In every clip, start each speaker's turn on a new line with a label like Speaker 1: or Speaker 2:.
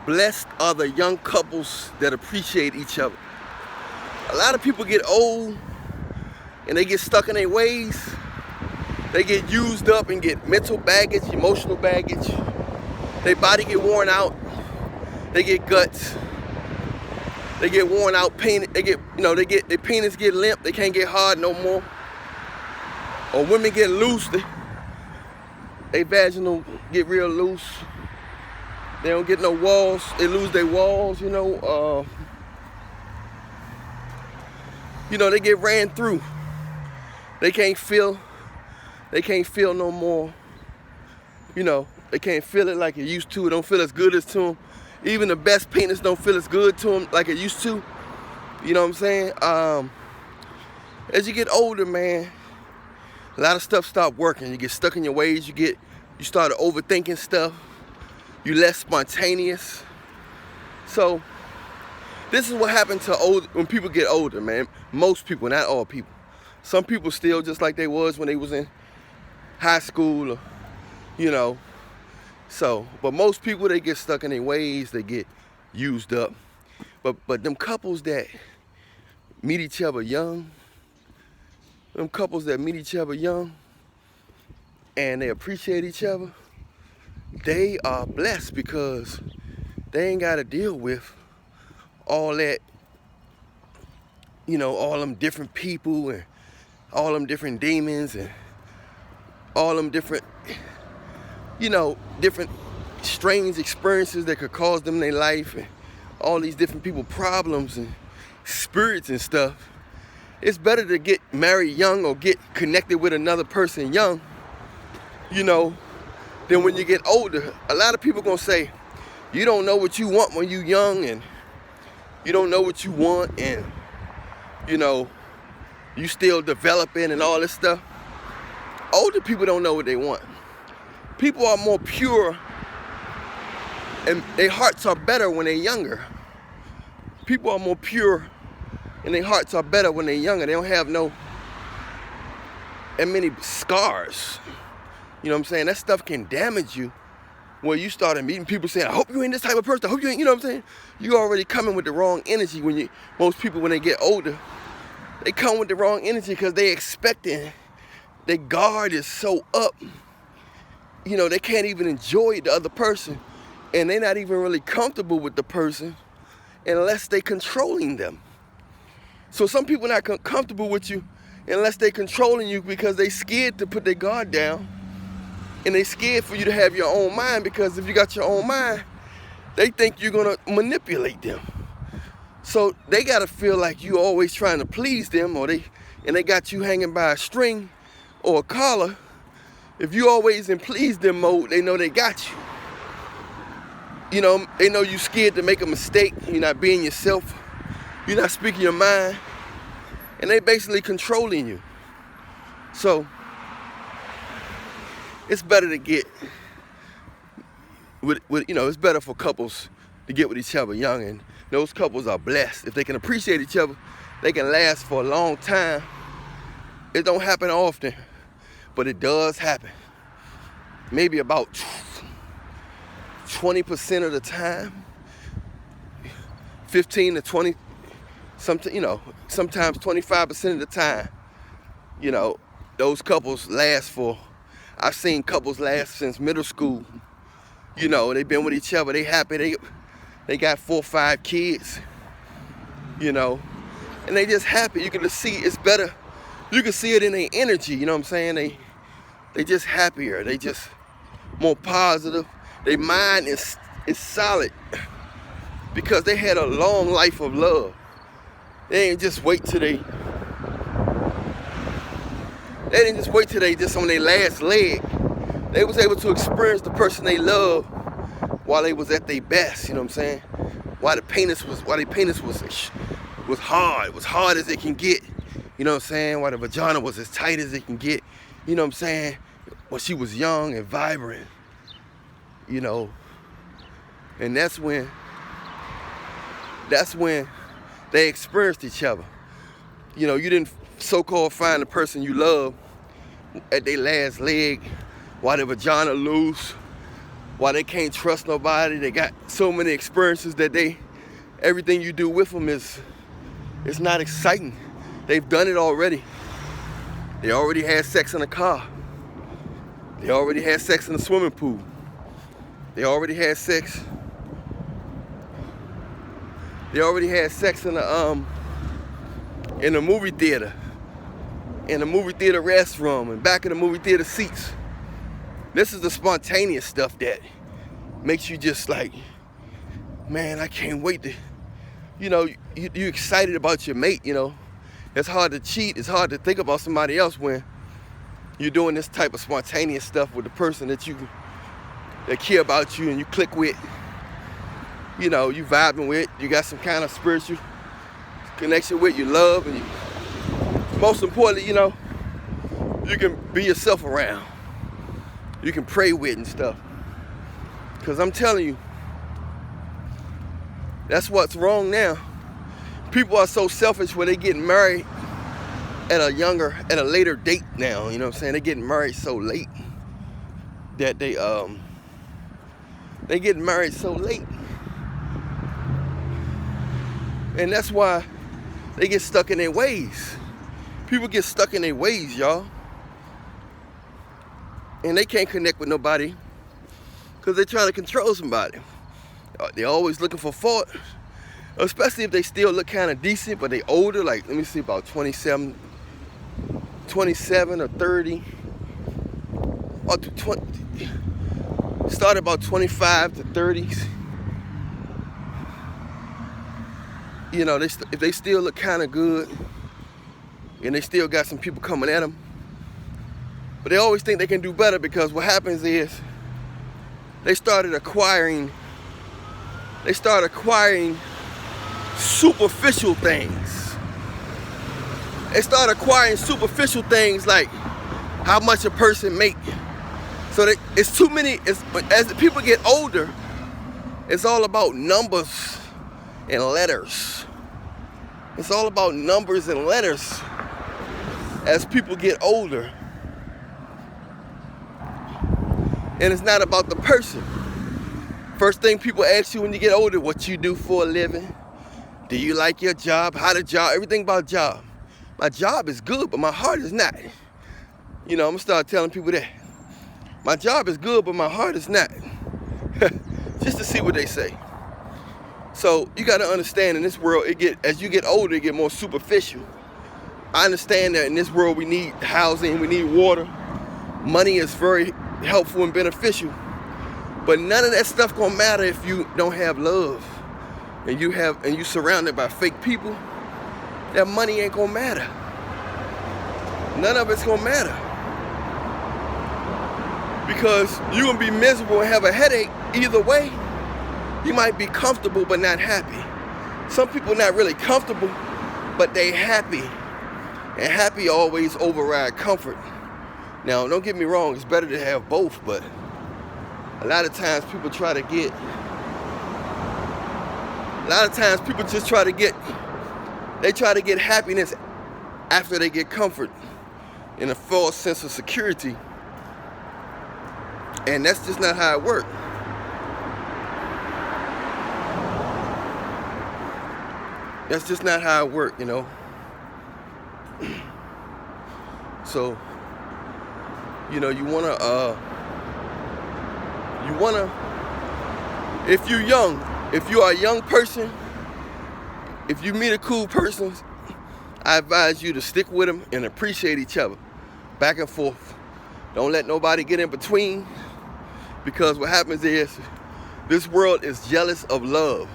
Speaker 1: Blessed are the young couples that appreciate each other. A lot of people get old and they get stuck in their ways. They get used up and get mental baggage, emotional baggage. Their body get worn out. They get guts. They get worn out, pain. Their penis get limp. They can't get hard no more. Or women get loose. They vaginal get real loose. They don't get no walls. They lose their walls. They get ran through. They can't feel no more. They can't feel it like it used to. It don't feel as good as to them. Even the best penis don't feel as good to them like it used to. You know what I'm saying? As you get older, man, a lot of stuff stop working. You get stuck in your ways. You start overthinking stuff. You less spontaneous. So this is what happens when people get older, man. Most people, not all people. Some people still just like they was when they was in high school, but most people, they get stuck in their ways, they get used up. But them couples that meet each other young, and they appreciate each other, they are blessed because they ain't got to deal with all that, all them different people and all them different demons and all them different, different strange experiences that could cause them in their life and all these different people problems and spirits and stuff. It's better to get married young or get connected with another person young, than when you get older. A lot of people gonna say, you don't know what you want when you young, and you don't know what you want, and you still developing and all this stuff. Older people don't know what they want. People are more pure and their hearts are better when they're younger. People are more pure and their hearts are better when they're younger. They don't have that many scars. You know what I'm saying? That stuff can damage you when you started meeting people saying, I hope you ain't this type of person. I hope you ain't, you know what I'm saying? You already coming with the wrong energy most people, when they get older, they come with the wrong energy because they expecting, their guard is so up, they can't even enjoy the other person, and they're not even really comfortable with the person unless they controlling them. So some people not comfortable with you unless they controlling you because they scared to put their guard down, and they scared for you to have your own mind, because if you got your own mind, they think you're gonna manipulate them. So they gotta feel like you always trying to please them, and they got you hanging by a string or a collar. If you always in please them mode, they know they got you. They know you scared to make a mistake. You're not being yourself. You're not speaking your mind. And they basically controlling you. So it's better to get it's better for couples to get with each other young, and those couples are blessed. If they can appreciate each other, they can last for a long time. It don't happen often, but it does happen. Maybe about 20% of the time, 15 to 20, sometimes 25% of the time, those couples last for, I've seen couples last since middle school. They've been with each other, they happy, they got 4 or 5 kids, and they just happy. You can just see it's better. You can see it in their energy, you know what I'm saying? They just happier, they just more positive. Their mind is solid because they had a long life of love. They didn't just wait till they just on their last leg. They was able to experience the person they love while they was at their best, you know what I'm saying? While their penis was hard as it can get, you know what I'm saying? While the vagina was as tight as it can get, you know what I'm saying? When she was young and vibrant, and that's when they experienced each other. You didn't so-called find the person you love at their last leg while the vagina loose, why they can't trust nobody. They got so many experiences that everything you do with them it's not exciting. They've done it already. They already had sex in a car. They already had sex in the swimming pool. They already had sex. They already had sex in the movie theater, in the movie theater restroom, and back in the movie theater seats. This is the spontaneous stuff that makes you just like, man, I can't wait to, you excited about your mate, It's hard to cheat. It's hard to think about somebody else when you're doing this type of spontaneous stuff with the person that care about you and you click with, you vibing with, you got some kind of spiritual connection with, you love, and most importantly, you can be yourself around. You can pray with and stuff. Because I'm telling you, that's what's wrong now. People are so selfish when they get married at a later date now, you know what I'm saying? They're getting married so late that they get married so late. And that's why they get stuck in their ways. People get stuck in their ways, y'all. And they can't connect with nobody because they're trying to control somebody. They're always looking for fault, especially if they still look kind of decent, but they older, like, let me see, about 27 or 30, or 20, start about 25 to 30s. If they still look kind of good, and they still got some people coming at them, but they always think they can do better because what happens is they start acquiring superficial things. They start acquiring superficial things like how much a person make. So it's too many. As people get older, it's all about numbers and letters. It's all about numbers and letters as people get older. And it's not about the person. First thing people ask you when you get older, what you do for a living? Do you like your job? How the job? Everything about job. My job is good, but my heart is not. I'm gonna start telling people that. My job is good, but my heart is not. Just to see what they say. So you gotta understand, in this world, as you get older, it get more superficial. I understand that in this world we need housing, we need water. Money is very helpful and beneficial. But none of that stuff gonna matter if you don't have love. And you surrounded by fake people. That money ain't gonna matter. None of it's gonna matter. Because you're gonna be miserable and have a headache either way. You might be comfortable but not happy. Some people not really comfortable, but they happy. And happy always override comfort. Now, don't get me wrong, it's better to have both, but a lot of times people just try to get happiness after they get comfort in a false sense of security. And that's just not how it works. That's just not how it works, So, you wanna, if you're young, if you are a young person, if you meet a cool person, I advise you to stick with them and appreciate each other, back and forth. Don't let nobody get in between, because what happens is, this world is jealous of love.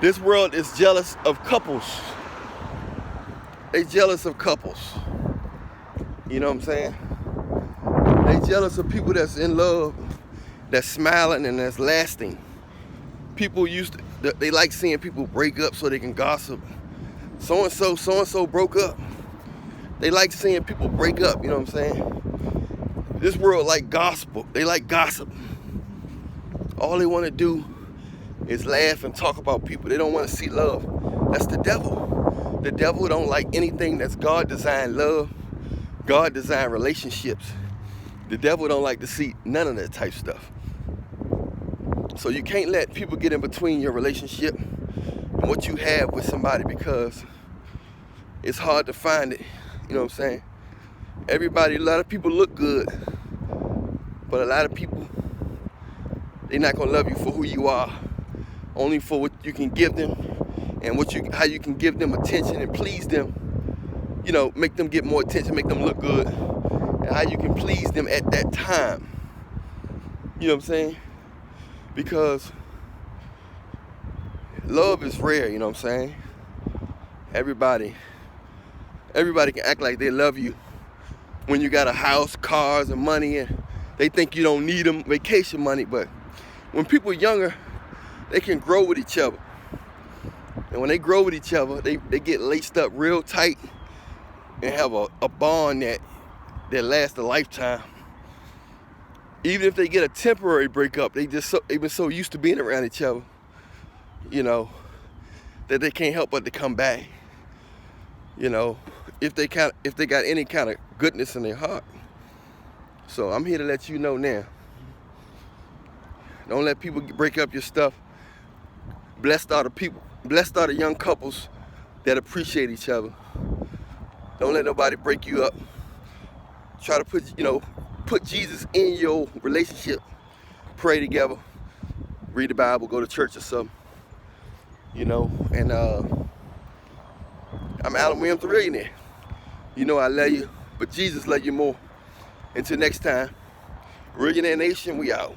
Speaker 1: This world is jealous of couples. They jealous of couples. You know what I'm saying? They jealous of people that's in love, that's smiling and that's lasting. People they like seeing people break up so they can gossip. So-and-so broke up. They like seeing people break up, you know what I'm saying? This world like gospel. They like gossip. All they want to do is laugh and talk about people. They don't want to see love. That's the devil. The devil don't like anything that's God-designed love, God-designed relationships. The devil don't like to see none of that type stuff. So you can't let people get in between your relationship and what you have with somebody, because it's hard to find it. You know what I'm saying? A lot of people look good, but a lot of people, they're not gonna love you for who you are, only for what you can give them and how you can give them attention and please them. You know, make them get more attention, make them look good, and how you can please them at that time. You know what I'm saying? Because love is rare, you know what I'm saying? Everybody can act like they love you when you got a house, cars, and money, and they think you don't need them vacation money. But when people are younger, they can grow with each other. And when they grow with each other, they get laced up real tight and have a bond that lasts a lifetime. Even if they get a temporary breakup, they've been so used to being around each other, you know, that they can't help but to come back. You know, if they got any kind of goodness in their heart. So I'm here to let you know now. Don't let people break up your stuff. Blessed are the young couples that appreciate each other. Don't let nobody break you up. Try to put Jesus in your relationship. Pray together. Read the Bible. Go to church or something. You know, and I'm Allan Reallionaire, therealchelasway. You know I love you, but Jesus loves you more. Until next time, Reallionaire Nation, we out.